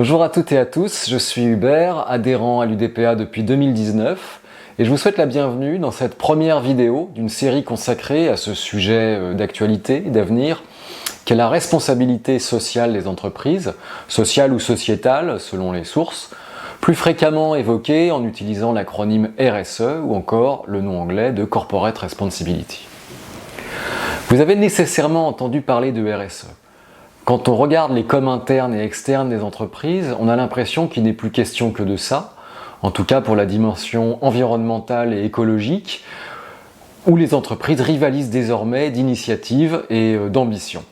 Bonjour à toutes et à tous, je suis Hubert, adhérent à l'UDPA depuis 2019 et je vous souhaite la bienvenue dans cette première vidéo d'une série consacrée à ce sujet d'actualité et d'avenir qu'est la responsabilité sociale des entreprises, sociale ou sociétale selon les sources, plus fréquemment évoquée en utilisant l'acronyme RSE ou encore le nom anglais de Corporate Responsibility. Vous avez nécessairement entendu parler de RSE. Quand on regarde les coms internes et externes des entreprises, on a l'impression qu'il n'est plus question que de ça, en tout cas pour la dimension environnementale et écologique, où les entreprises rivalisent désormais d'initiatives et d'ambition.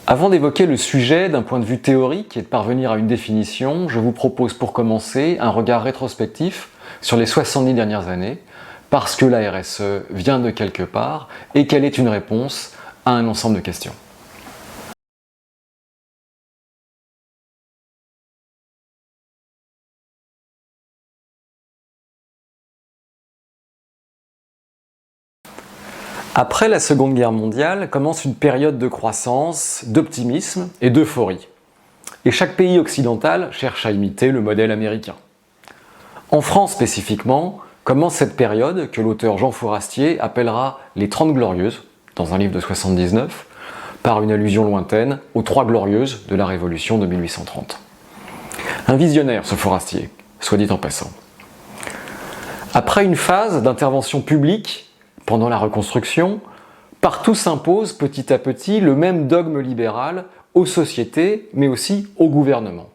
Avant d'évoquer le sujet d'un point de vue théorique et de parvenir à une définition, je vous propose pour commencer un regard rétrospectif sur les 70 dernières années, parce que la RSE vient de quelque part et qu'elle est une réponse à un ensemble de questions. Après la Seconde Guerre mondiale commence une période de croissance, d'optimisme et d'euphorie. Et chaque pays occidental cherche à imiter le modèle américain. En France spécifiquement, commence cette période que l'auteur Jean Fourastier appellera les 30 Glorieuses, dans un livre de 79, par une allusion lointaine aux 3 Glorieuses de la Révolution de 1830. Un visionnaire, ce Fourastier, soit dit en passant. Après une phase d'intervention publique, pendant la reconstruction, partout s'impose petit à petit le même dogme libéral aux sociétés, mais aussi au gouvernement.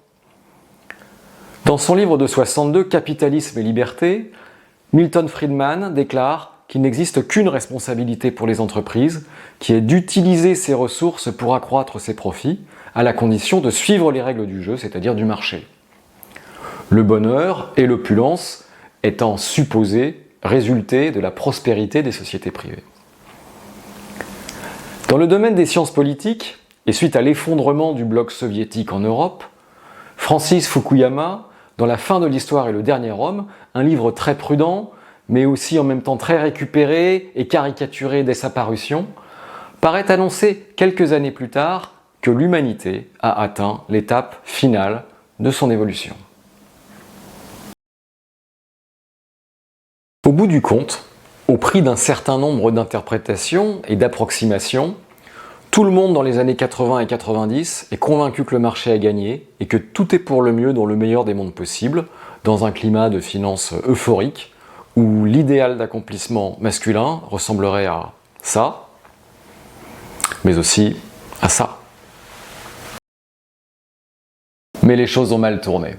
Dans son livre de 62, Capitalisme et liberté, Milton Friedman déclare qu'il n'existe qu'une responsabilité pour les entreprises, qui est d'utiliser ces ressources pour accroître ses profits, à la condition de suivre les règles du jeu, c'est-à-dire du marché. Le bonheur et l'opulence étant supposés résulter de la prospérité des sociétés privées. Dans le domaine des sciences politiques, et suite à l'effondrement du bloc soviétique en Europe, Francis Fukuyama, dans La fin de l'histoire et le dernier homme, un livre très prudent, mais aussi en même temps très récupéré et caricaturé dès sa parution, paraît annoncer quelques années plus tard que l'humanité a atteint l'étape finale de son évolution. Au bout du compte, au prix d'un certain nombre d'interprétations et d'approximations, tout le monde dans les années 80 et 90 est convaincu que le marché a gagné et que tout est pour le mieux dans le meilleur des mondes possibles, dans un climat de finance euphorique, où l'idéal d'accomplissement masculin ressemblerait à ça, mais aussi à ça. Mais les choses ont mal tourné.